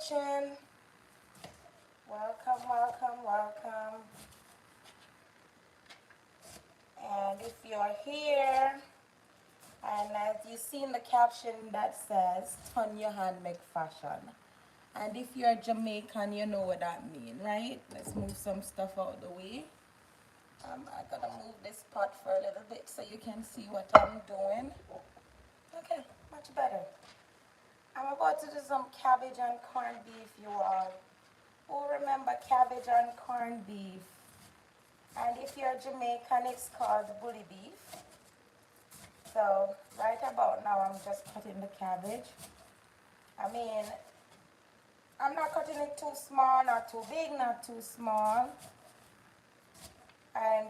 kitchen. Welcome, welcome, welcome. And if you're here, and as you see in the caption that says, turn your hand, make fashion. And if you're Jamaican, you know what that means, right? Let's move some stuff out of the way. I gotta move this pot for a little bit so you can see what I'm doing. Okay, much better. I'm about to do some cabbage and corned beef, you all. Who remember cabbage and corned beef? And if you're Jamaican, it's called bully beef. So right about now, I'm just cutting the cabbage. I mean, I'm not cutting it too small, not too big, not too small. And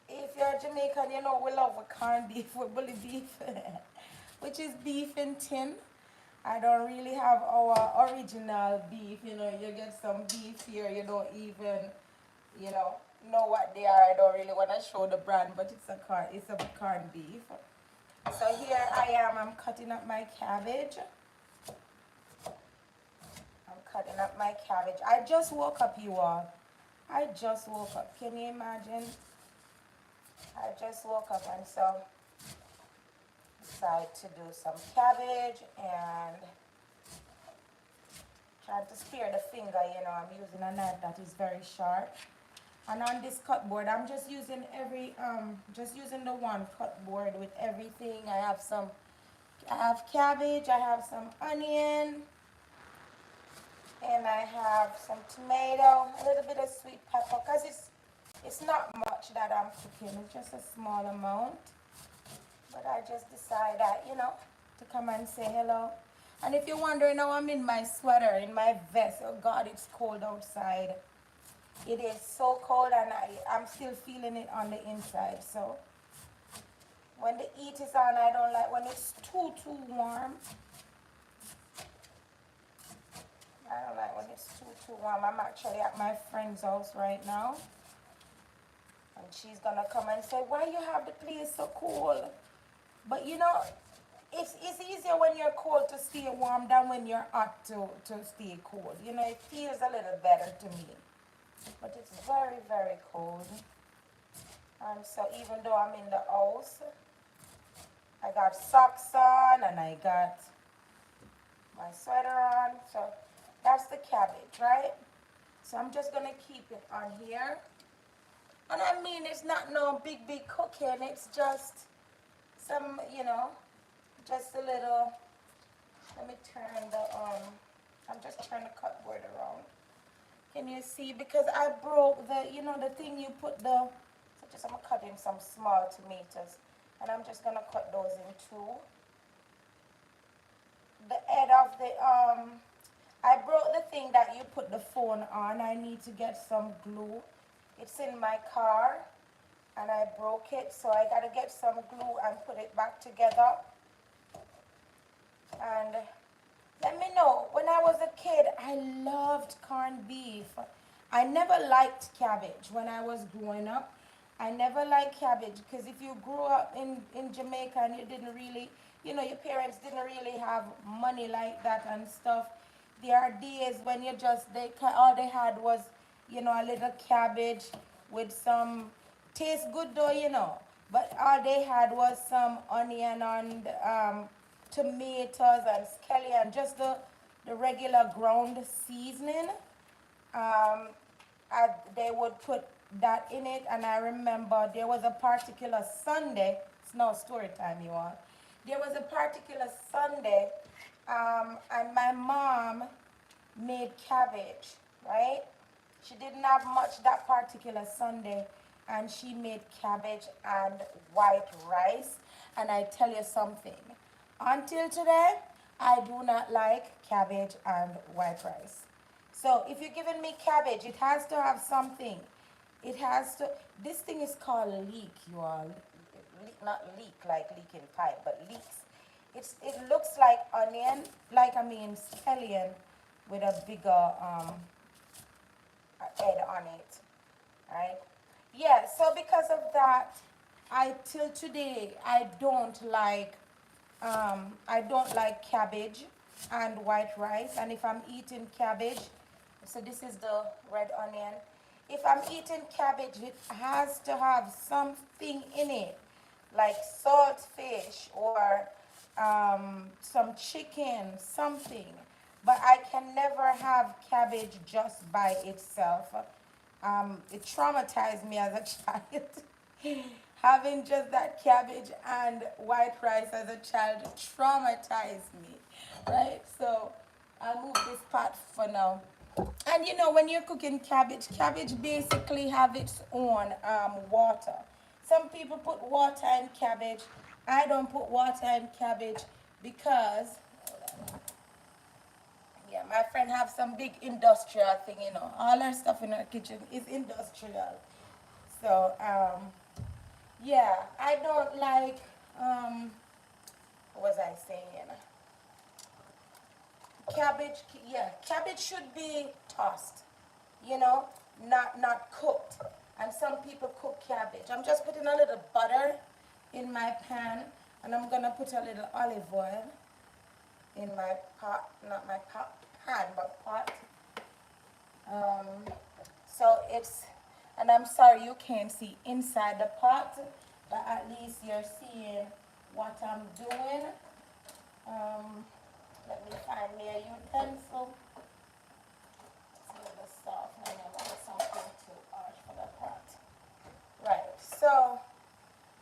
if you're Jamaican, you know we love corned beef with bully beef, which is beef in tin. I don't really have our original beef. You know, you get some beef here, you don't even, you know what they are. I don't really want to show the brand, but it's a corned beef. So here I am. I'm cutting up my cabbage. I just woke up, you all. I just woke up. Can you imagine? I just woke up, and so decided to do some cabbage and trying to spare the finger. You know, I'm using a knife that is very sharp. And on this cut board, I'm just using just using the one cut board with everything. I have cabbage, I have some onion, and I have some tomato, a little bit of sweet pepper, because it's not much that I'm cooking, it's just a small amount. But I just decided that, you know, to come and say hello. And if you're wondering how I'm in my sweater, in my vest, oh God, it's cold outside. It is so cold, and I'm still feeling it on the inside. So when the heat is on, I don't like when it's too warm. I don't like when it's too warm. I'm actually at my friend's house right now, and she's gonna come and say, why you have the place so cold? But you know, it's easier when you're cold to stay warm than when you're hot to stay cold. You know, it feels a little better to me. But it's very, very cold. And so even though I'm in the house, I got socks on and I got my sweater on. So that's the cabbage, right? So I'm just going to keep it on here. And I mean, it's not no big cooking. It's just some, you know, just a little. Let me turn I'm just turning the cutboard around. Can you see? Because I broke the, you know, the thing you put so I'm cutting some small tomatoes. And I'm just going to cut those in two. The head of I broke the thing that you put the phone on. I need to get some glue. It's in my car. And I broke it. So I got to get some glue and put it back together. And let me know, when I was a kid, I loved corned beef. I never liked cabbage when I was growing up. I never liked cabbage because if you grew up in Jamaica and you didn't really, you know, your parents didn't really have money like that and stuff. There are days when you just, all they had was, you know, a little cabbage with some, tastes good though, you know. But all they had was some onion and tomatoes and scallion, just the regular ground seasoning. They would put that in it, and I remember there was a particular Sunday. It's now story time, you all. There was a particular Sunday, and my mom made cabbage, right? She didn't have much that particular Sunday, and she made cabbage and white rice. And I tell you something, until today, I do not like cabbage and white rice. So if you're giving me cabbage, it has to have something. It has to, this thing is called leek, you all. Not leek like leaking pipe, but leeks. It looks like onion, like I mean scallion with a bigger head on it, right? Yeah, so because of that, till today, I don't like cabbage. and white rice. And if I'm eating cabbage, so this is the red onion. If I'm eating cabbage, it has to have something in it, like salt fish or some chicken, something. But I can never have cabbage just by itself. It traumatized me as a child. Having just that cabbage and white rice as a child traumatized me, right? So I'll move this pot for now. And you know, when you're cooking cabbage, cabbage basically have its own water. Some people put water in cabbage. I don't put water in cabbage because, yeah, my friend have some big industrial thing, you know. All her stuff in her kitchen is industrial. So, yeah, I don't like, what was I saying? Cabbage, yeah, cabbage should be tossed, you know, not cooked. And some people cook cabbage. I'm just putting a little butter in my pan, and I'm gonna put a little olive oil in my pot, not my pot, pan, but pot. Um, so it's, and I'm sorry you can't see inside the pot, but at least you're seeing what I'm doing. Um, Let me find me a utensil. It's a little soft. I don't want something too harsh for the pot. Right, so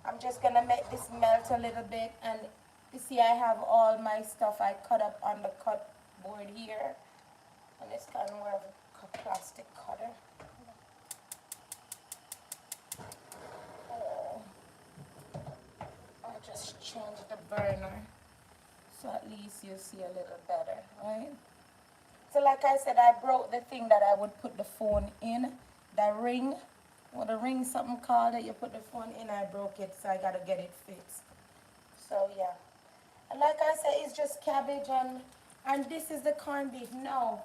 I'm just gonna make this melt a little bit, and you see I have all my stuff I cut up on the cut board here, and it's kind of more of a plastic cutter. Oh, I'll just change the burner so at least you see a little better, right? So like I said, I broke the thing that I would put the phone in, the ring, or the ring something called that you put the phone in. I broke it, so I gotta get it fixed. So yeah, and like I said, it's just cabbage and this is the corned beef. No,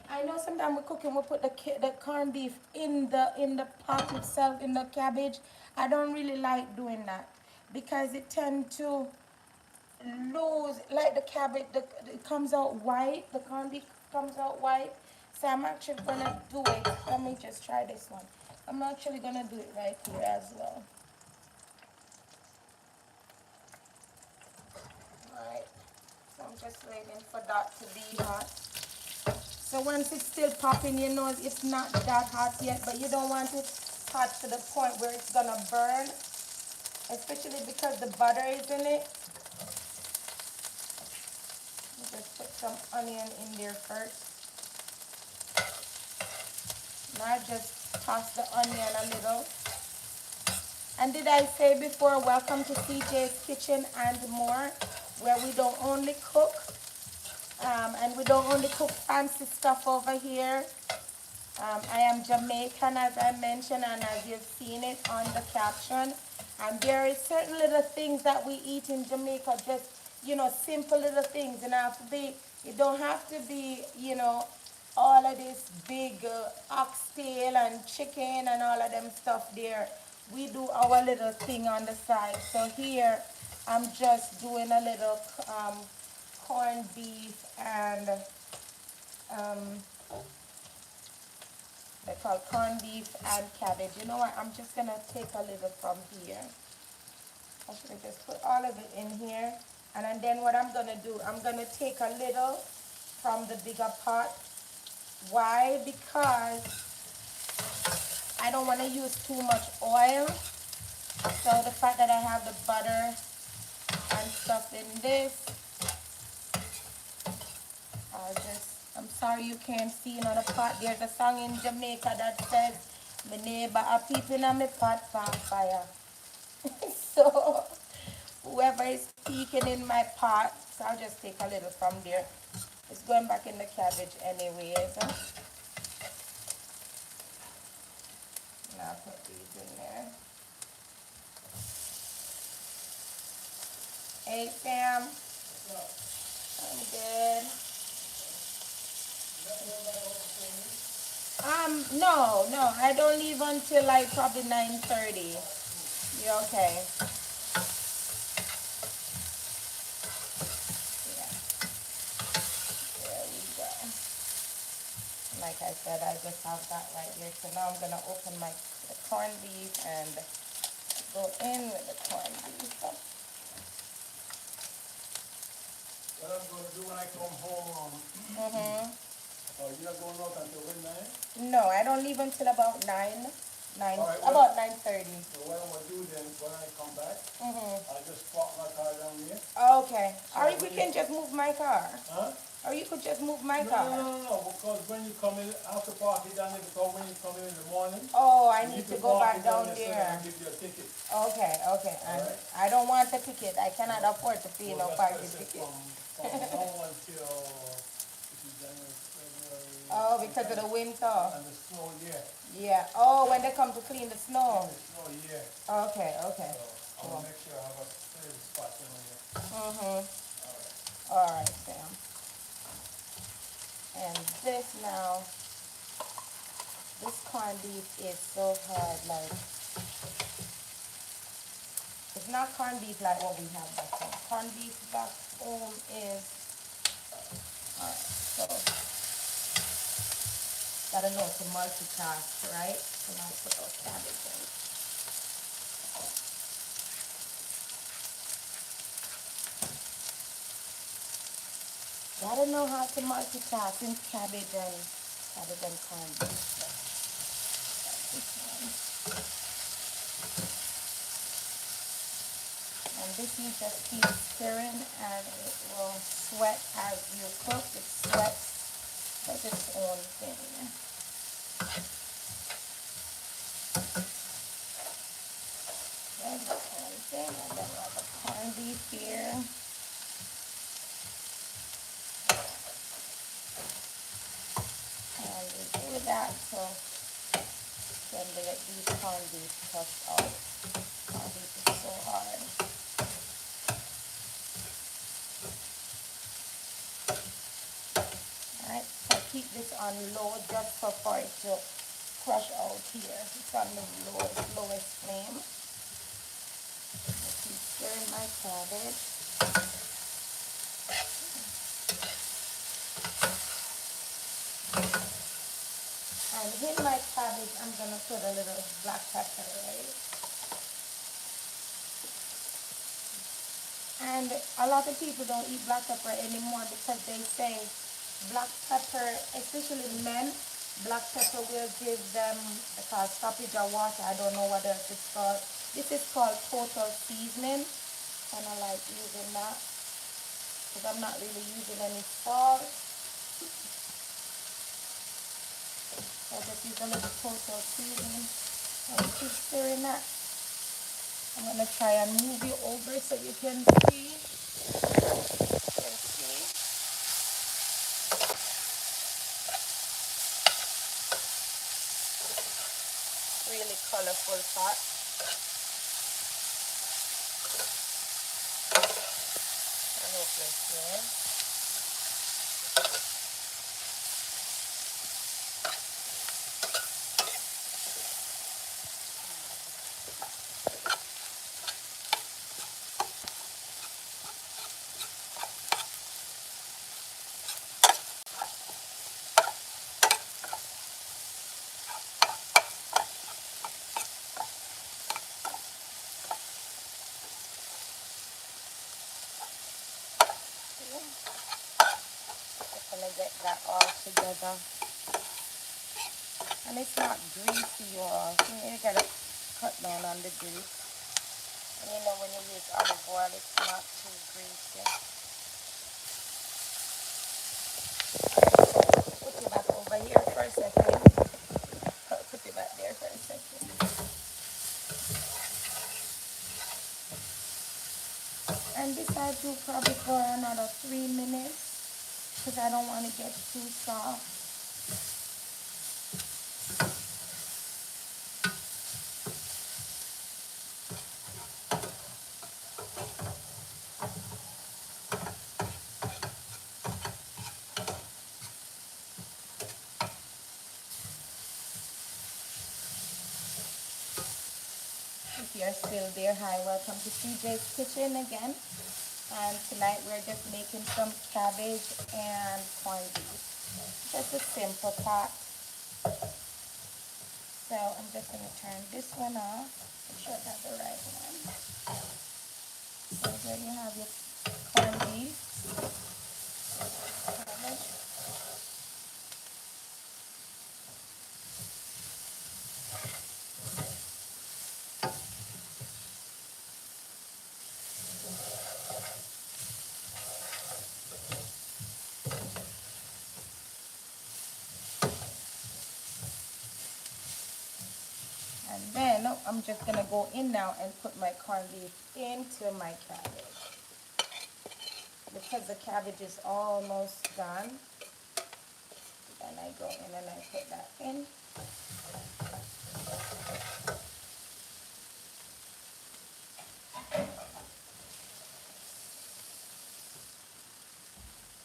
I know sometimes we're cooking, we put the corned beef in the pot itself, in the cabbage. I don't really like doing that because it tends to lose, like the cabbage, it comes out white, the corned beef comes out white. So I'm actually gonna do it. Let me just try this one. I'm actually gonna do it right here as well. Alright, so I'm just waiting for that to be hot. So once it's still popping, you know it's not that hot yet, but you don't want it hot to the point where it's gonna burn, especially because the butter is in it. Just put some onion in there first. Now just toss the onion a little. And did I say before, welcome to CJ's Kitchen and More, where we don't only cook, and we don't only cook fancy stuff over here. I am Jamaican, as I mentioned, and as you've seen it on the caption. And there is certain little things that we eat in Jamaica, just, you know, simple little things. And it don't have to be, you know, all of this big oxtail and chicken and all of them stuff there. We do our little thing on the side. So here, I'm just doing a little corned beef and they call corned beef and cabbage. You know what? I'm just gonna take a little from here. I'm gonna just put all of it in here, and then what I'm gonna do, I'm gonna take a little from the bigger pot. Why? Because I don't want to use too much oil. So the fact that I have the butter and stuff in this, I'm sorry you can't see in the pot. There's a song in Jamaica that says, "My neighbor a peeping on my pot for fire." So whoever is peeking in my pot, so I'll just take a little from there. It's going back in the cabbage anyways. Now I'll put these in there. Hey Sam. I'm good. No, I don't leave until like probably 9:30. You're okay. Yeah. Like I said, I just have that right there. So now I'm gonna open my corned beef and go in with the corned beef. What I'm going to do when I come home, oh, you're not going out until when, 9? No, I don't leave until about 9. All right, About 9:30. So what I'm going to do then, when I come back, Mm-hmm. I'll just park my car down here. Okay. Or if you can just move my car. Huh? Or you could just move my No, car. because when you come in, I have to park it down there because when you come in the morning, Oh, I you need to park go back it down so there. they'll give you a ticket. Okay. And Alright. I don't want a ticket. I cannot afford to pay no Well, parking that's what I said, ticket. from now until this is January, February. Oh, because of the winter. And the snow, yeah. Yeah. Oh, when they come to clean the snow. And the snow, yeah. Okay. So I'll make sure I have a clear spot down here. Mm-hmm. Alright. All right, Sam. And this now, this corned beef is so hard. Like, it's not corned beef like what we have back home. Corned beef back home is, alright, so, gotta know to multitask, right? So now put those cabbage in. Gotta know how to multitask in cabbage and corned beef. And this you just keep stirring and it will sweat as you cook. It sweats as its own thing. That's its own thing. And then we have the corned beef here. And we do that so then they get these corned beef crushed out. Corned beef is so hard. Alright, so keep this on low just for it to crush out here. It's on the lowest flame. Keep stirring my cabbage. And in my cabbage, I'm gonna put a little black pepper, right? And a lot of people don't eat black pepper anymore because they say black pepper, especially men, black pepper will give them a stoppage of water. I don't know what else it's called. This is called total seasoning. Kind of like using that because I'm not really using any salt. So I just use a little total seasoning and keep stirring that. I'm gonna try and move you over so you can see. Really colorful pot. I hope you're seeing. Just gonna get that all together. And it's not greasy or you gotta cut down on the grease. And you know when you use olive oil it's not too greasy. Put it back over here for a second. Put it back there for a second. And this I do probably for another 3 minutes because I don't want to get too soft. If you're still there, hi, welcome to CJ's Kitchen again. And tonight we're just making some cabbage and corned beef. So just a simple pot. So I'm just going to turn this one off. Make sure I have the right one. So there you have your corned beef. Cabbage. And then I'm just going to go in now and put my corned beef into my cabbage. Because the cabbage is almost done, then I go in and I put that in.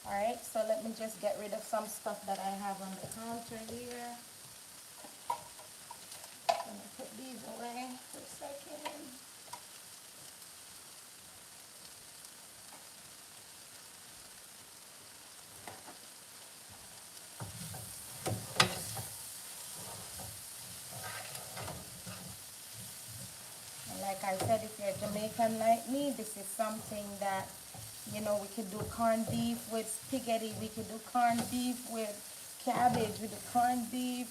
Alright, so let me just get rid of some stuff that I have on the counter here. I'm going to put these away for a second. And like I said, if you're Jamaican like me, this is something that, you know, we could do corned beef with spaghetti, we could do corned beef with cabbage, we do corned beef,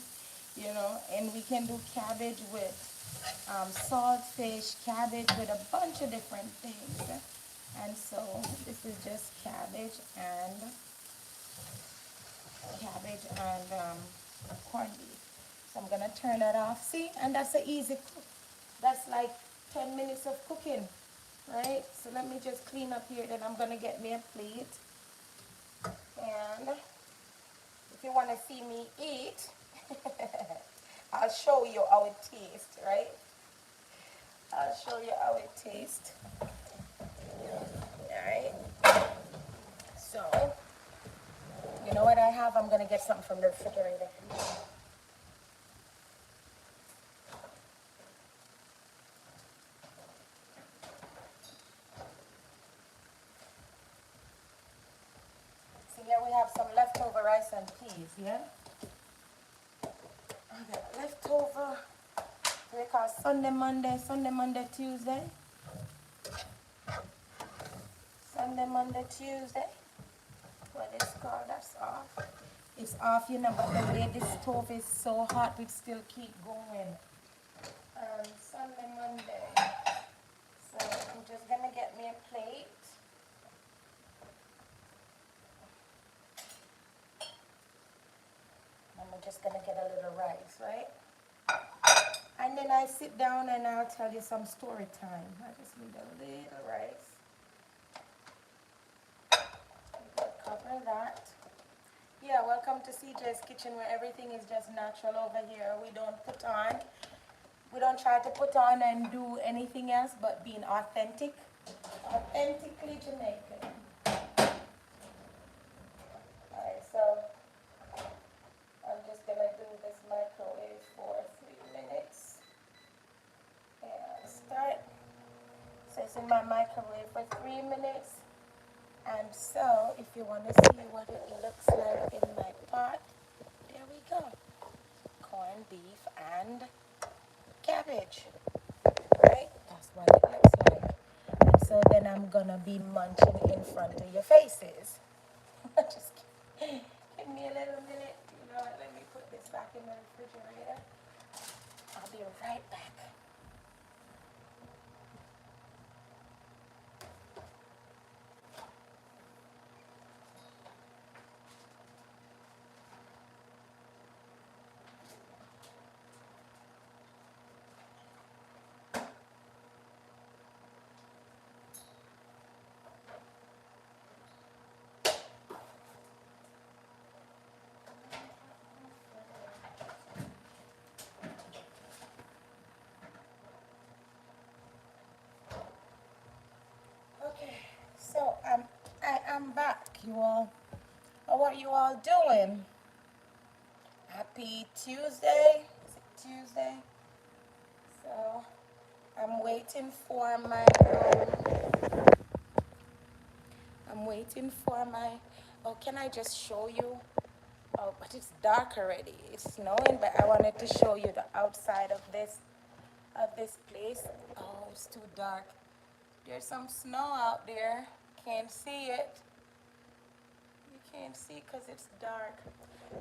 you know, and we can do cabbage with saltfish, cabbage with a bunch of different things. And so this is just cabbage and corned beef. So I'm gonna turn that off. See, and that's an easy cook. That's like 10 minutes of cooking, right? So let me just clean up here. Then I'm gonna get me a plate. And if you wanna see me eat, I'll show you how it tastes, right? I'll show you how it tastes. Alright. So, you know what I have? I'm gonna get something from the refrigerator. See, here we have some leftover rice and peas, yeah? I got leftover. We call Sunday, Monday, Tuesday. Sunday, Monday, Tuesday. What it's called, that's off. It's off, you know, but the way this stove is so hot, it still keep going. Sunday, Monday. So I'm just gonna get me a plate. I'm just gonna get a little rice, right? And then I sit down and I'll tell you some story time. I just need a little rice. Cover that. Yeah, welcome to CJ's Kitchen, where everything is just natural over here. We don't try to put on and do anything else but being authentic. Authentically Jamaican. Alright, so I'm just gonna do this microwave for 3 minutes. And start. So it's in my microwave for 3 minutes. And so, if you want to see what it looks like in my pot, there we go. Corned beef and cabbage, right? That's what it looks like. And so then I'm gonna be munching in front of your faces. Just give me a little minute. You know what? Let me put this back in the refrigerator. I'll be right back. So I am back, you all. How are you all doing? Happy Tuesday. Is it Tuesday? So I'm waiting for my oh, can I just show you Oh, but it's dark already. It's snowing, but I wanted to show you the outside of this place. Oh, it's too dark. There's some snow out there. Can't see it. You can't see because it's dark.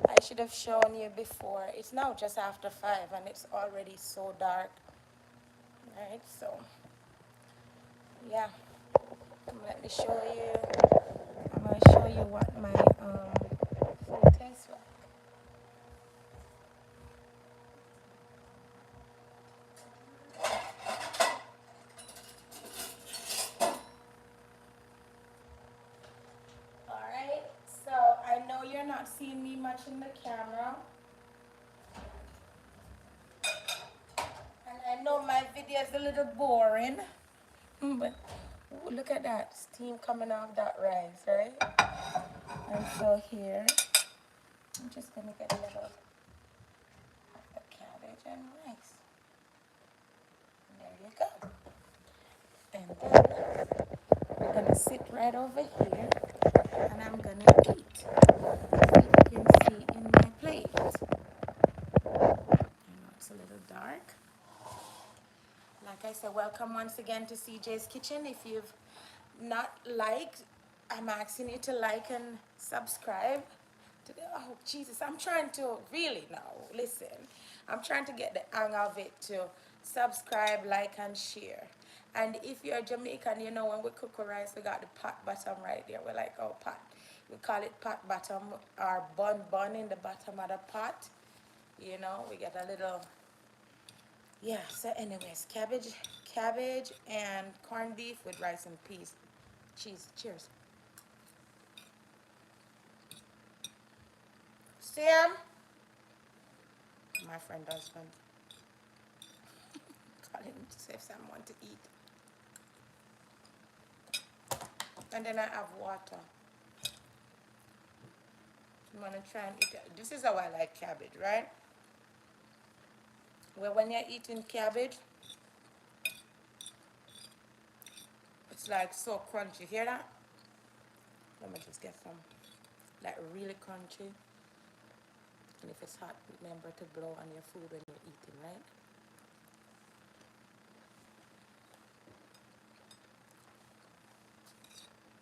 I should have shown you before. It's now just after 5 and it's already so dark. Right, so yeah. Let me show you. I'm gonna show you what my food tastes like. Alright, so I know you're not seeing me much in the camera. And I know my video is a little boring. But ooh, look at that steam coming off that rice, right? And so here, I'm just gonna get a little of the cabbage and rice. And there you go. And then we're gonna sit right over here and I'm gonna eat. So you can see in my plate. I know it's a little dark. Like I said, welcome once again to CJ's Kitchen. If you've not liked, I'm asking you to like and subscribe. Oh, Jesus, I'm trying to really now, listen. I'm trying to get the hang of it to subscribe, like, and share. And if you're Jamaican, you know when we cook our rice, we got the pot bottom right there. We're like, oh, pot. We call it pot bottom or bun in the bottom of the pot. You know, we get a little, yeah, so anyways, cabbage and corned beef with rice and peas. Cheese, cheers. Sam, my friend husband, calling to see if Sam want to eat. And then I have water. I'm gonna try and eat it. This is how I like cabbage, right? Well, when you're eating cabbage, it's like so crunchy. Hear that? Let me just get some, like really crunchy. And if it's hot, remember to blow on your food when you're eating, right?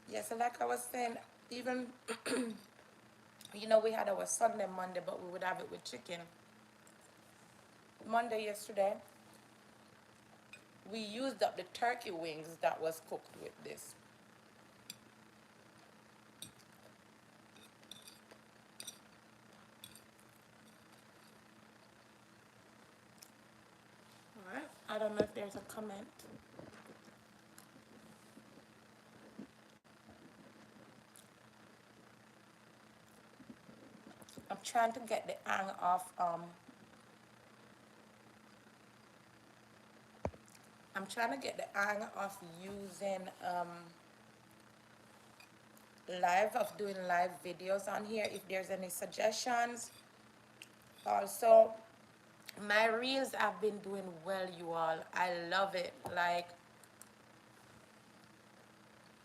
Yeah, so like I was saying, even, you know, we had our Sunday Monday, but we would have it with chicken. Monday yesterday, we used up the turkey wings that was cooked with this. All right. I don't know if there's a comment. I'm trying to get the hang of I'm trying to get the hang of using doing live videos on here. If there's any suggestions, also my reels have been doing well, you all. I love it. Like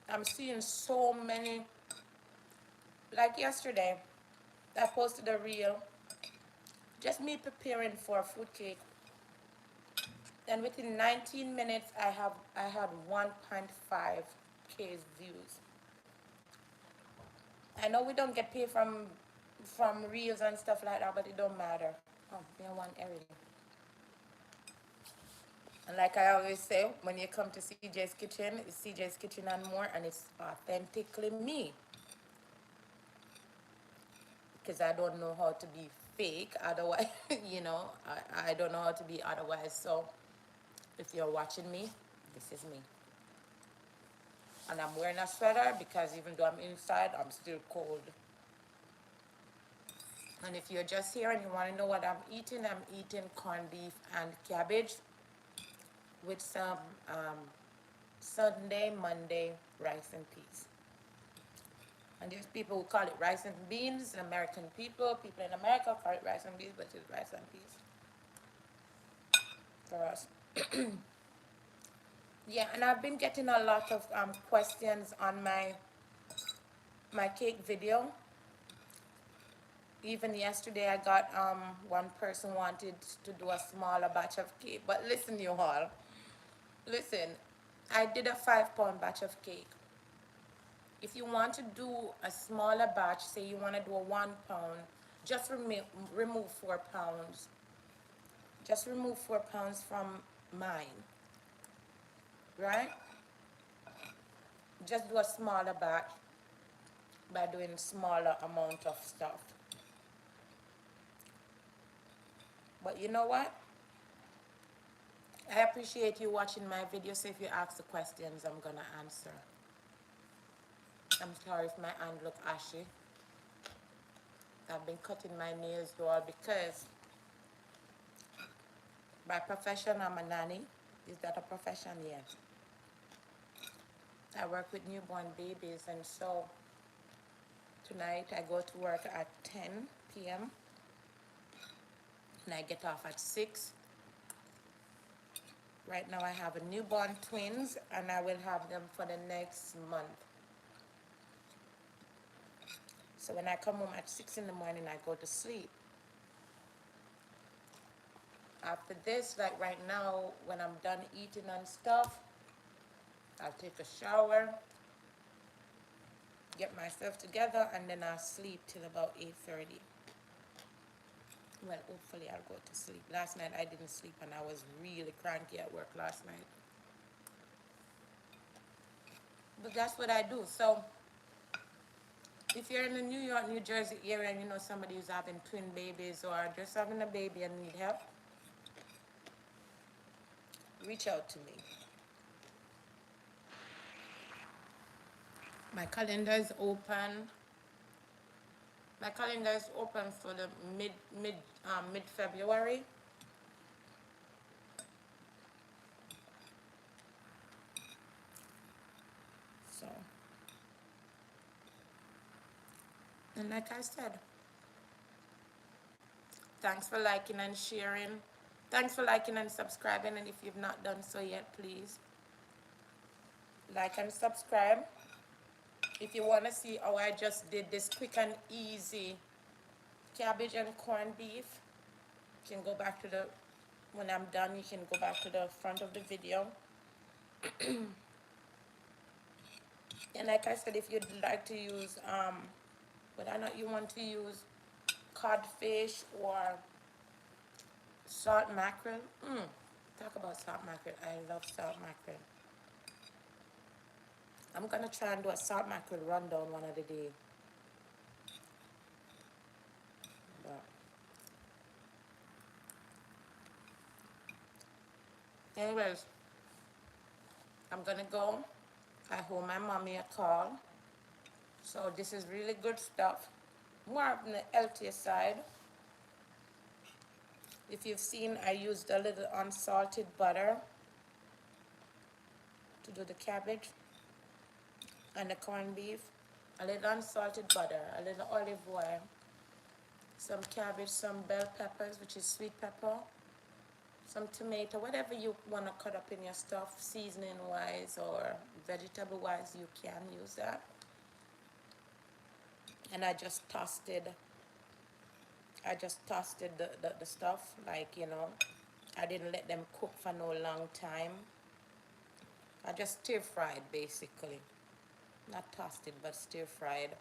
I'm seeing so many. Like yesterday, I posted a reel, just me preparing for a fruit cake, and within 19 minutes, I had 1.5K views. I know we don't get paid from reels and stuff like that, but it don't matter. Oh, me one area. And like I always say, when you come to CJ's Kitchen, it's CJ's Kitchen and more, and it's authentically me. Because I don't know how to be fake otherwise, you know, I don't know how to be otherwise. So if you're watching me, this is me. And I'm wearing a sweater because even though I'm inside, I'm still cold. And if you're just here and you want to know what I'm eating corned beef and cabbage with some Sunday, Monday rice and peas. And there's people who call it rice and beans, American people in America call it rice and beans, but it's rice and peas for us. Yeah, and I've been getting a lot of questions on my cake video. Even yesterday, I got one person wanted to do a smaller batch of cake. But listen, you all, listen, I did a 5 pound batch of cake. If you want to do a smaller batch, say you want to do a 1 pound, just remove 4 pounds. Just remove 4 pounds from mine, right? Just do a smaller batch by doing smaller amount of stuff. But you know what? I appreciate you watching my video, so if you ask the questions, I'm gonna answer. I'm sorry if my hand look ashy. I've been cutting my nails though because by profession I'm a nanny. Is that a profession? Yes. I work with newborn babies, and so tonight I go to work at 10 p.m. and I get off at 6. Right now I have a newborn twins and I will have them for the next month. So when I come home at 6 in the morning, I go to sleep. After this, like right now, when I'm done eating and stuff, I'll take a shower, get myself together, and then I'll sleep till about 8:30. Well, hopefully I'll go to sleep. Last night I didn't sleep and I was really cranky at work last night. But that's what I do. So if you're in the New York, New Jersey area and you know somebody who's having twin babies or just having a baby and need help, reach out to me. My calendar is open. My calendar is open for the mid February. So, and like I said, thanks for liking and sharing. Thanks for liking and subscribing. And if you've not done so yet, please like and subscribe. If you want to see how I just did this quick and easy cabbage and corned beef, you can go back to when I'm done, you can go back to the front of the video. And like I said, if you'd like to use, whether or not you want to use codfish or salt mackerel. Talk about salt mackerel. I love salt mackerel. I'm gonna try and do a salt mackerel rundown one of the day. But anyways, I'm gonna go. I owe my mommy a call. So this is really good stuff. More on the healthier side. If you've seen, I used a little unsalted butter to do the cabbage and the corned beef. A little unsalted butter, a little olive oil, some cabbage, some bell peppers, which is sweet pepper, some tomato, whatever you want to cut up in your stuff, seasoning wise or vegetable wise, you can use that. And I just toasted the stuff, like, you know, I didn't let them cook for no long time. I just stir fried basically. Not toasted, but stir fried.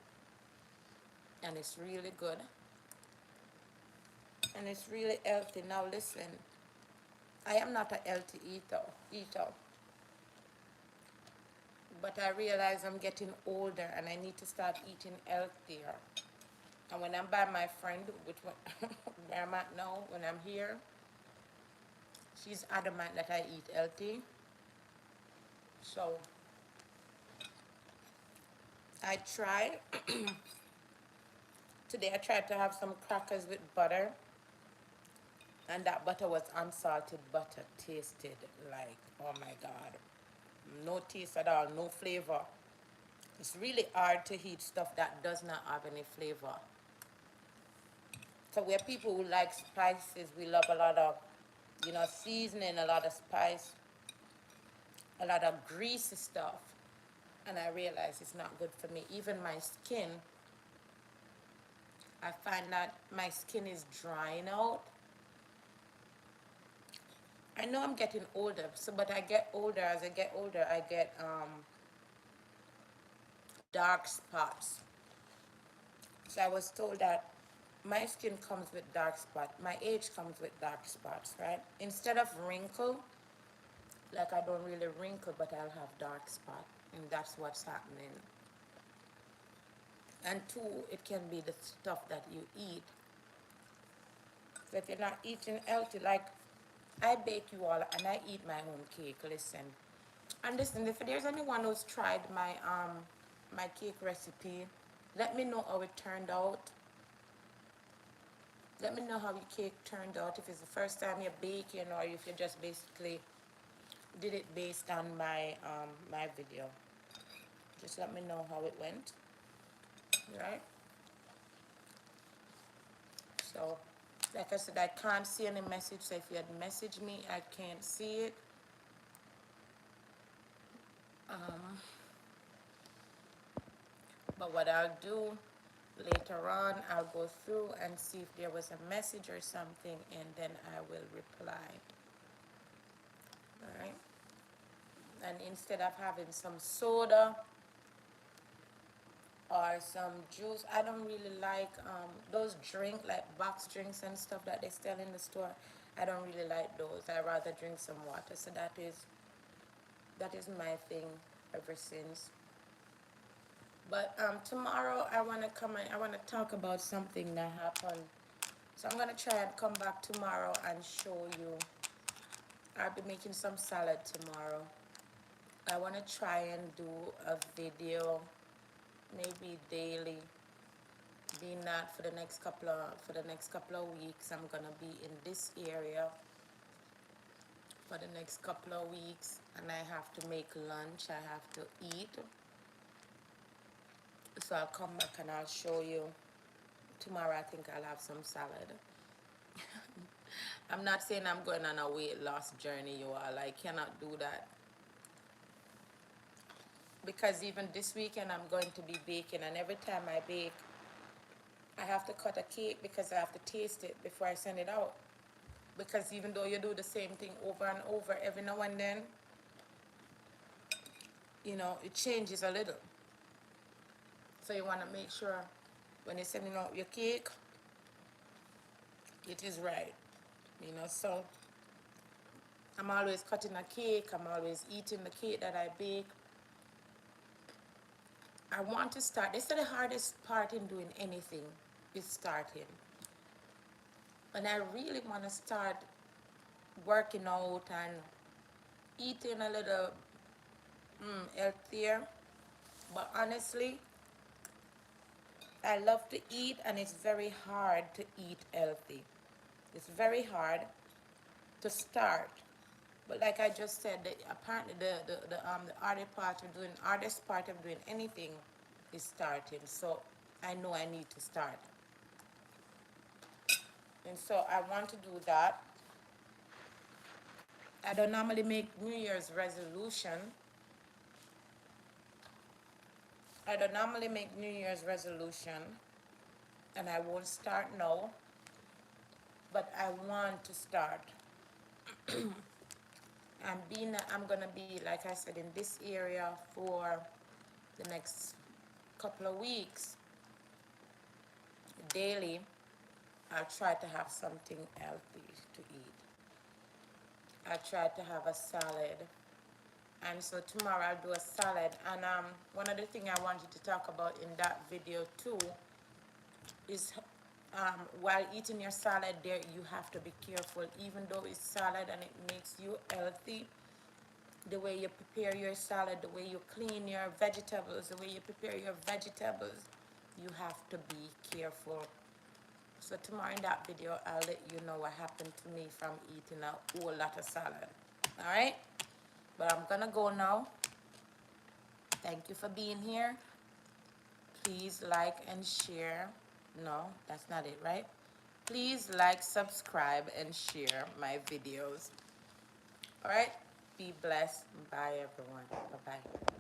And it's really good. And it's really healthy. Now listen, I am not a healthy eater. But I realize I'm getting older and I need to start eating healthier. And when I'm by my friend, where I'm at now, when I'm here, she's adamant that I eat healthy. So I tried. Today I tried to have some crackers with butter. And that butter was unsalted butter. Tasted like, oh my God. No taste at all, no flavor. It's really hard to eat stuff that does not have any flavor. So we're people who like spices. We love a lot of, you know, seasoning, a lot of spice, a lot of greasy stuff. And I realize it's not good for me. Even my skin, I find that my skin is drying out. I know I'm getting older, so but I get older. As I get older, I get dark spots. So I was told that my skin comes with dark spots. My age comes with dark spots, right? Instead of wrinkle, like I don't really wrinkle, but I'll have dark spot, and that's what's happening. And two, it can be the stuff that you eat. So if you're not eating healthy, like I bake you all and I eat my own cake, listen. And listen, if there's anyone who's tried my cake recipe, let me know how it turned out. Let me know how your cake turned out. If it's the first time you're baking or if you just basically did it based on my video. Just let me know how it went. Right? So like I said, I can't see any message, so if you had messaged me, I can't see it. But what I'll do later on, I'll go through and see if there was a message or something, and then I will reply. All right? And instead of having some soda or some juice, I don't really like those like box drinks and stuff that they sell in the store. I don't really like those. I rather drink some water. So that is my thing ever since. But tomorrow I want to come and I want to talk about something that happened. So I'm going to try and come back tomorrow and show you. I'll be making some salad tomorrow. I want to try and do a video, maybe daily. Be not for the next couple of weeks. I'm gonna be in this area for the next couple of weeks, and I have to make lunch. I have to eat. So I'll come back and I'll show you. Tomorrow I think I'll have some salad. I'm not saying I'm going on a weight loss journey, you all. I cannot do that. Because even this weekend I'm going to be baking, and every time I bake, I have to cut a cake because I have to taste it before I send it out. Because even though you do the same thing over and over, every now and then, it changes a little. So you want to make sure when you're sending out your cake, it is right. So I'm always cutting a cake. I'm always eating the cake that I bake. I want to start. They say the hardest part in doing anything is starting. And I really want to start working out and eating a little healthier. But honestly, I love to eat, and it's very hard to eat healthy. It's very hard to start. But like I just said, apparently the hardest part of doing anything is starting. So I know I need to start. And so I want to do that. I don't normally make New Year's resolution. And I won't start now, but I want to start. I'm gonna be, like I said, in this area for the next couple of weeks. Daily, I'll try to have something healthy to eat. I try to have a salad. And so tomorrow I'll do a salad. And one of the things I wanted to talk about in that video too is while eating your salad there, you have to be careful. Even though it's salad and it makes you healthy, the way you prepare your salad, the way you clean your vegetables, the way you prepare your vegetables, you have to be careful. So tomorrow in that video, I'll let you know what happened to me from eating a whole lot of salad. All right? But I'm gonna go now. Thank you for being here. Please like and share. No, that's not it, right? Please like, subscribe, and share my videos. All right? Be blessed. Bye, everyone. Bye-bye.